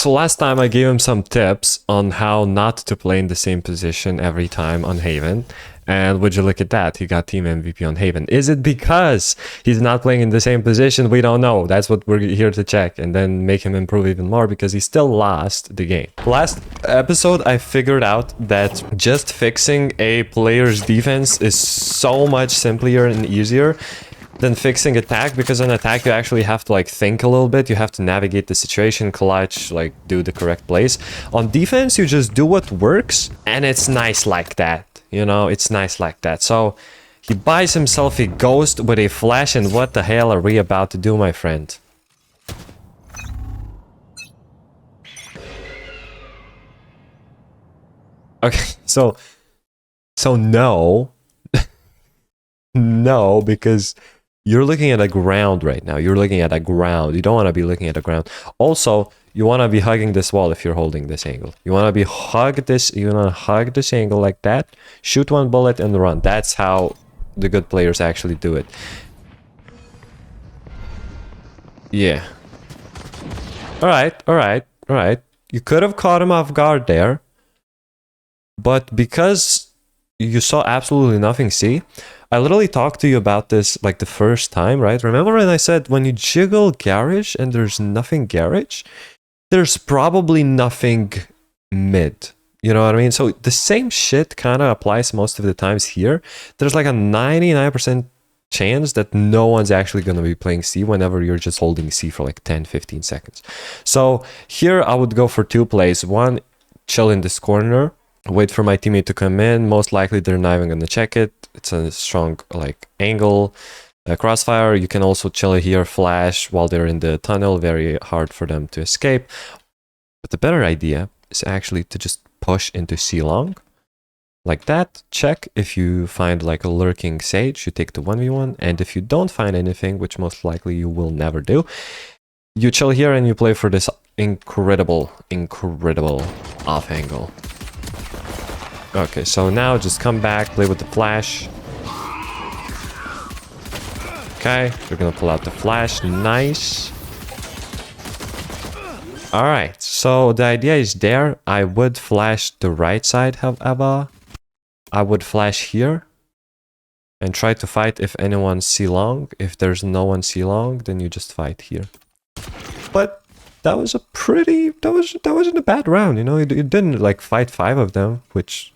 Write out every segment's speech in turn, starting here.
So last time I gave him some tips on how not to play in the same position every time on Haven. And would you look at that? He got team MVP on Haven. Is it because he's not playing in the same position? We don't know. That's what we're here to check and then make him improve even more because he still lost the game. Last episode, I figured out that just fixing a player's defense is so much simpler and easier than fixing attack, because on attack you actually have to like think a little bit. You have to navigate the situation, clutch, like do the correct plays. On defense, you just do what works, and it's nice like that. You know, it's nice like that. So he buys himself a ghost with a flash, and what the hell are we about to do, my friend? Okay, so no. No, because you're looking at a ground right now. You're looking at a ground. You don't want to be looking at a ground. Also, you want to be hugging this wall if you're holding this angle. You want to hug this angle like that. Shoot one bullet and run. That's how the good players actually do it. Yeah. Alright. You could have caught him off guard there. But because you saw absolutely nothing, see? I literally talked to you about this like the first time, right? Remember when I said when you jiggle garage and there's nothing garage, there's probably nothing mid. You know what I mean? So the same shit kind of applies most of the times here. There's like a 99% chance that no one's actually going to be playing C whenever you're just holding C for like 10-15 seconds. So here I would go for two plays. One, chill in this corner, wait for my teammate to come in. Most likely they're not even going to check it. It's a strong like angle. Crossfire, you can also chill here, flash while they're in the tunnel. Very hard for them to escape. But the better idea is actually to just push into C long. Like that. Check if you find like a lurking sage. You take the 1v1. And if you don't find anything, which most likely you will never do, you chill here and you play for this incredible off angle. Okay, so now just come back, play with the flash. Okay, we're gonna pull out the flash. Nice. Alright, so the idea is there. I would flash the right side, however. I would flash here and try to fight if anyone C long. If there's no one C long, then you just fight here. But that was a pretty... That wasn't a bad round, you know? You didn't like fight 5 of them, which...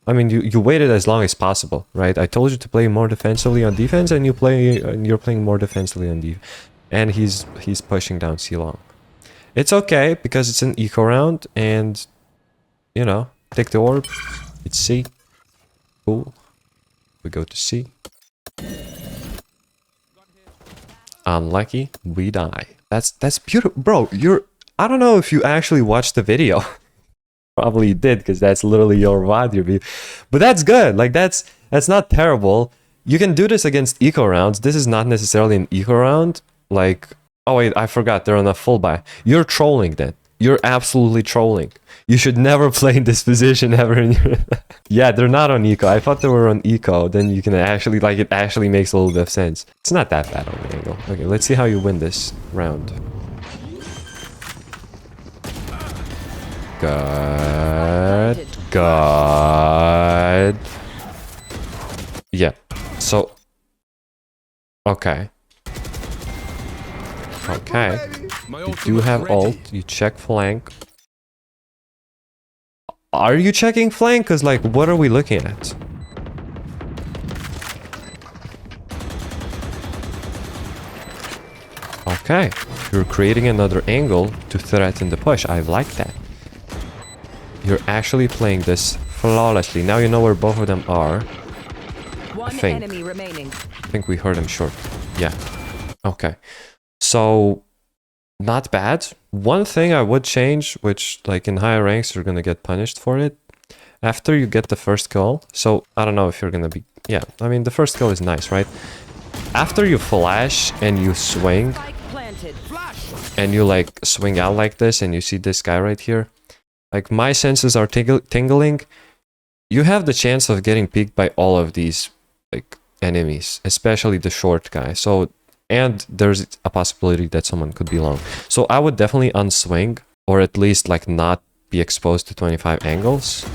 I mean, you waited as long as possible, right? I told you to play more defensively on defense, and you're playing more defensively on defense. And he's pushing down C long. It's okay because it's an eco round, and you know, take the orb. It's C. Cool. We go to C. Unlucky, we die. That's beautiful, bro. I don't know if you actually watched the video. Probably did, because that's literally your VOD review. But that's good. Like that's not terrible. You can do this against eco rounds. This is not necessarily an eco round. Like, oh wait, I forgot they're on a full buy. You're trolling then. You're absolutely trolling. You should never play in this position ever in your... Yeah, they're not on eco. I thought they were on eco. Then you can actually, like, it actually makes a little bit of sense. It's not that bad on the angle. Okay, let's see how you win this round. Good. Good. Yeah. So. Okay. Okay. You do have ult. You check flank. Are you checking flank? Because, like, what are we looking at? Okay. You're creating another angle to threaten the push. I like that. You're actually playing this flawlessly. Now you know where both of them are. I think we heard him short. Yeah. Okay. So, not bad. One thing I would change, which like in higher ranks you're gonna get punished for it. After you get the first kill. So, I don't know if you're gonna be... Yeah, I mean the first kill is nice, right? After you flash and you swing, and you like swing out like this, and you see this guy right here. Like, my senses are tingling. You have the chance of getting peeked by all of these, like, enemies. Especially the short guy. So, and there's a possibility that someone could be long. So, I would definitely unswing or at least like not be exposed to 25 angles.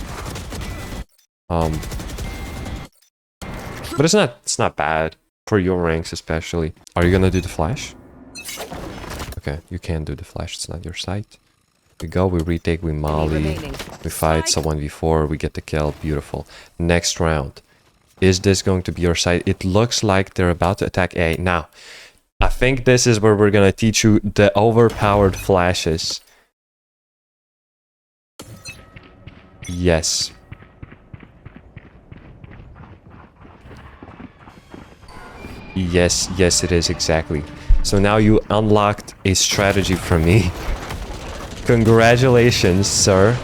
But it's not bad for your ranks especially. Are you gonna do the flash? Okay, you can't do the flash, it's not your site. We go, we retake, we molly, we fight someone before, we get the kill, beautiful. Next round. Is this going to be your site? It looks like they're about to attack A. Now, I think this is where we're gonna teach you the overpowered flashes. Yes. Yes, it is, exactly. So now you unlocked a strategy from me. Congratulations, sir.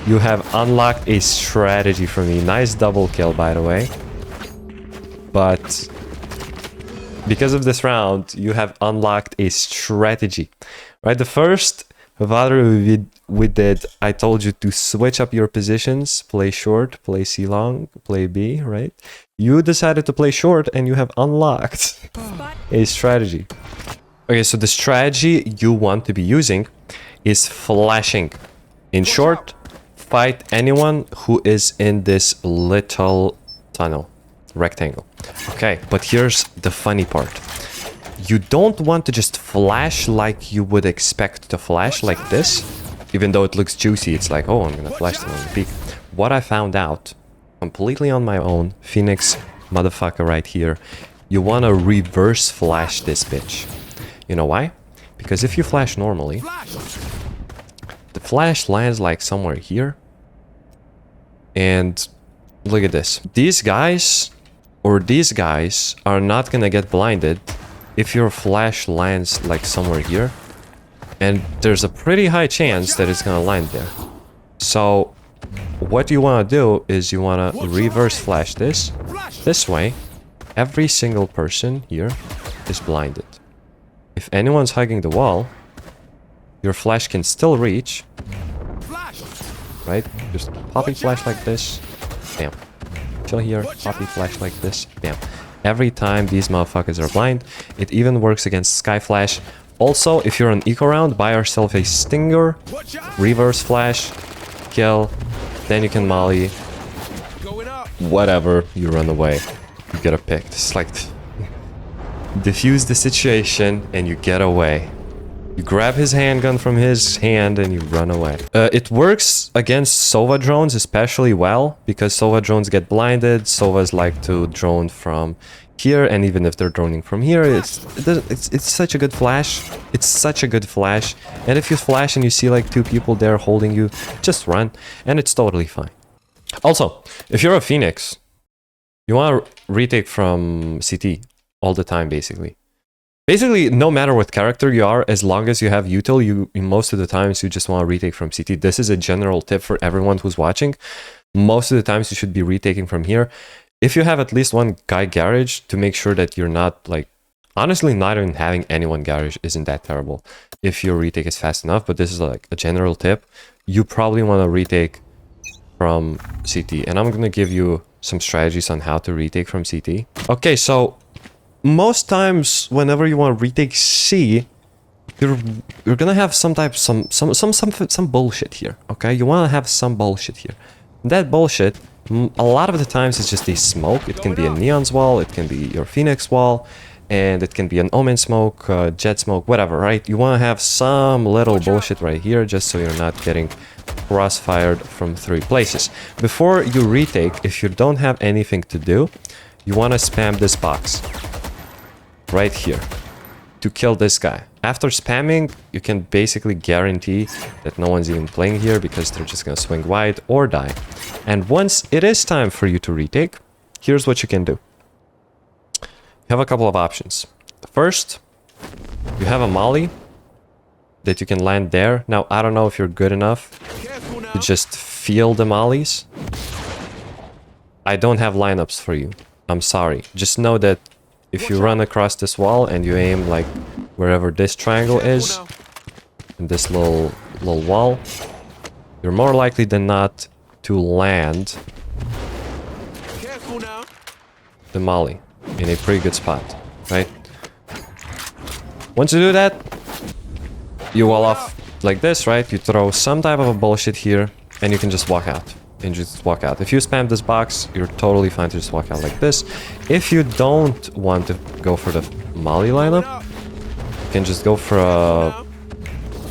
You have unlocked a strategy from me. Nice double kill, by the way. But because of this round, you have unlocked a strategy. Right, the first Valorant we did, I told you to switch up your positions. Play short, play C long, play B, right? You decided to play short and you have unlocked a strategy. Okay, so the strategy you want to be using is flashing. In short, fight anyone who is in this little tunnel, rectangle. Okay, but here's the funny part. You don't want to just flash like you would expect to flash like this. Even though it looks juicy, it's like, oh, I'm gonna flash them on the peak. What I found out, completely on my own, Phoenix motherfucker right here, you wanna reverse flash this bitch. You know why? Because if you flash normally, the flash lands like somewhere here. And look at this. These guys are not gonna get blinded if your flash lands like somewhere here. And there's a pretty high chance that it's gonna land there. So what you wanna do is you wanna reverse flash this way. Every single person here is blinded. If anyone's hugging the wall, your flash can still reach. Right? Just poppy flash like this. Bam. Chill here. Poppy flash like this. Bam. Every time these motherfuckers are blind. It even works against Sky Flash. Also, if you're on eco round, buy yourself a Stinger. Reverse flash. Kill. Then you can molly. Whatever. You run away. You get a pick. It's like... diffuse the situation and you get away. You grab his handgun from his hand and you run away. It works against Sova drones especially well, because Sova drones get blinded. Sovas like to drone from here, and even if they're droning from here, it's such a good flash. It's such a good flash. And if you flash and you see like two people there holding you, just run, and it's totally fine. Also, if you're a Phoenix, you want to retake from CT all the time, basically. Basically, no matter what character you are, as long as you have util, most of the times you just want to retake from CT. This is a general tip for everyone who's watching. Most of the times you should be retaking from here. If you have at least one guy garage, to make sure that you're not like... honestly, not even having anyone garage isn't that terrible if your retake is fast enough, but this is like a general tip. You probably want to retake from CT, and I'm going to give you some strategies on how to retake from CT. Okay, so... most times, whenever you want to retake C, you're gonna have some bullshit here. Okay, you want to have some bullshit here. That bullshit, a lot of the times, it's just a smoke. It can be a Neon's wall, it can be your Phoenix wall, and it can be an Omen smoke, Jet smoke, whatever. Right? You want to have some little bullshit right here, just so you're not getting crossfired from 3 places. Before you retake, if you don't have anything to do, you want to spam this box. Right here, to kill this guy. After spamming, you can basically guarantee that no one's even playing here, because they're just gonna swing wide or die. And once it is time for you to retake, here's what you can do. You have a couple of options. First, you have a molly that you can land there. Now, I don't know if you're good enough to just feel the mollies. I don't have lineups for you. I'm sorry. Just know that if you run across this wall and you aim like wherever this triangle is, in this little wall, you're more likely than not to land the molly in a pretty good spot, right? Once you do that, you wall off like this, right? You throw some type of a bullshit here, and you can just walk out. And just walk out. If you spam this box, you're totally fine to just walk out like this. If you don't want to go for the molly lineup, you can just go for a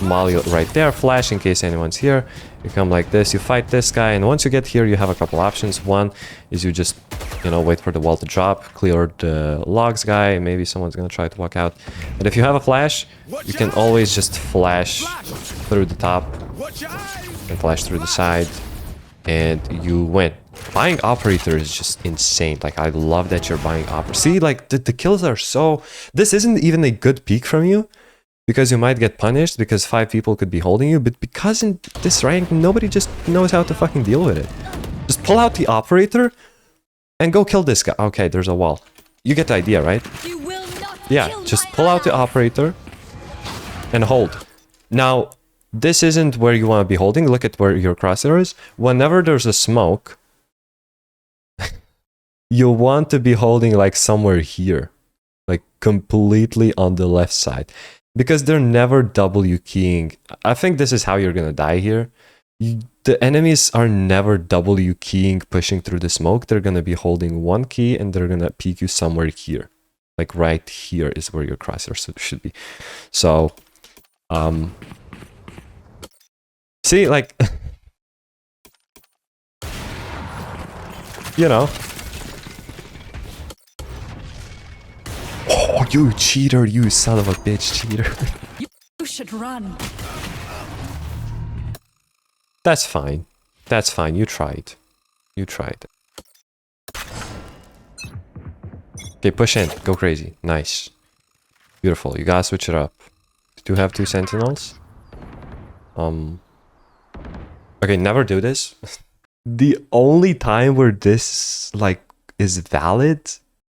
molly right there, flash in case anyone's here. You come like this, you fight this guy, and once you get here, you have a couple options. One is you just, you know, wait for the wall to drop, clear the logs guy, maybe someone's gonna try to walk out. But if you have a flash, you can always just flash through the top and flash through the side, and you win. Buying operator is just insane. Like, I love that you're buying operator. See, like, the kills are so... This isn't even a good peek from you, because you might get punished because 5 people could be holding you, but because in this rank, nobody just knows how to fucking deal with it. Just pull out the operator and go kill this guy. Okay, there's a wall. You get the idea, right? Yeah, just pull out the operator and hold. Now, this isn't where you want to be holding. Look at where your crosshair is. Whenever there's a smoke, you want to be holding like somewhere here. Like completely on the left side. Because they're never W keying. I think this is how you're gonna die here. The enemies are never W keying pushing through the smoke. They're gonna be holding one key and they're gonna peek you somewhere here. Like right here is where your crosshair should be. So, see, like, you know. Oh, you cheater, you son of a bitch, cheater. You should run. That's fine. That's fine. You tried. You tried. Okay, push in. Go crazy. Nice. Beautiful. You gotta switch it up. Do you have 2 sentinels? Okay, never do this. The only time where this, like, is valid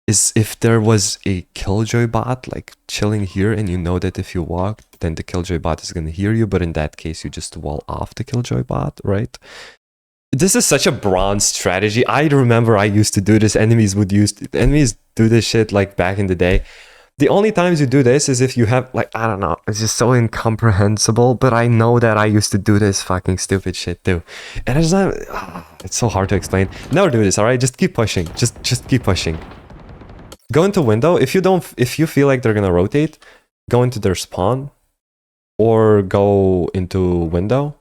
is if there was a killjoy bot like chilling here and you know that if you walk then the killjoy bot is gonna hear you, but in that case you just wall off the killjoy bot, right? This is such a bronze strategy. I remember I used to do this. Enemies do this shit like back in the day. The only times you do this is if you have, like, I don't know, it's just so incomprehensible, but I know that I used to do this fucking stupid shit too. And it's not, it's so hard to explain. Never do this, all right? Just keep pushing. Just keep pushing. Go into window. If you feel like they're gonna rotate, go into their spawn or go into window.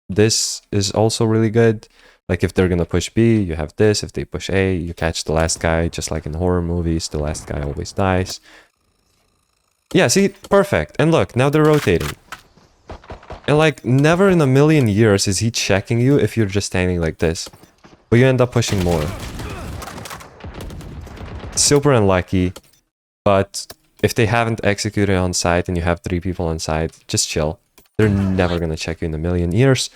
This is also really good. Like if they're gonna push B, you have this. If they push A, you catch the last guy, just like in horror movies, the last guy always dies. Yeah, see, perfect. And look, now they're rotating. And like never in a million years is he checking you if you're just standing like this. But you end up pushing more. Super unlucky, but if they haven't executed on site and you have 3 people on site, just chill. They're never gonna check you in a million years.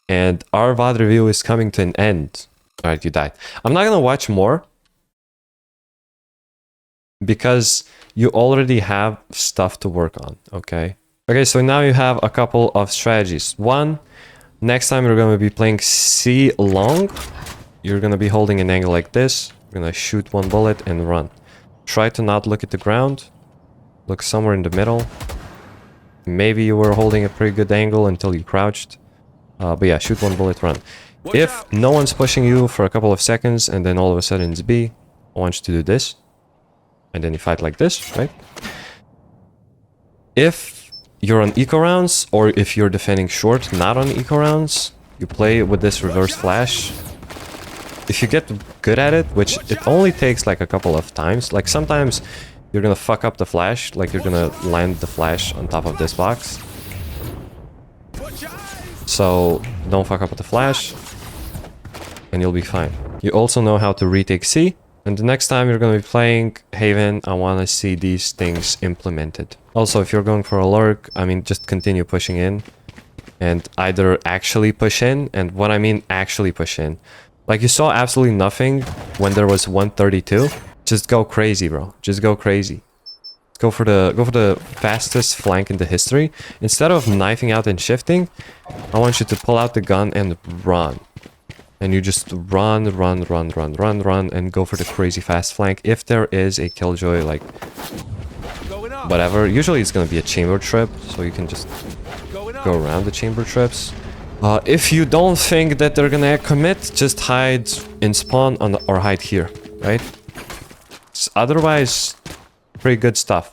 And our VOD review is coming to an end. Alright, you died. I'm not gonna watch more because you already have stuff to work on, okay? Okay, so now you have a couple of strategies. One, next time you're gonna be playing C long, you're gonna be holding an angle like this. You're gonna shoot 1 bullet and run. Try to not look at the ground. Look somewhere in the middle. Maybe you were holding a pretty good angle until you crouched. But yeah, shoot 1 bullet, run. If no one's pushing you for a couple of seconds and then all of a sudden it's B, I want you to do this. And then you fight like this, right? If you're on eco rounds or if you're defending short, not on eco rounds, you play with this reverse flash. If you get good at it, which it only takes like a couple of times, like sometimes you're gonna fuck up the flash, like you're gonna land the flash on top of this box. So don't fuck up with the flash and you'll be fine. You also know how to retake C, and the next time you're gonna be playing Haven, I wanna see these things implemented. Also, if you're going for a lurk, I mean, just continue pushing in and either actually push in, and what I mean actually push in. Like you saw absolutely nothing when there was 132. Just go crazy, bro. Just go crazy. Go for the fastest flank in the history. Instead of knifing out and shifting, I want you to pull out the gun and run. And you just run, and go for the crazy fast flank. If there is a killjoy, like whatever, usually it's gonna be a chamber trip, so you can just go around the chamber traps. If you don't think that they're gonna commit, just hide in spawn or hide here, right? Otherwise, pretty good stuff.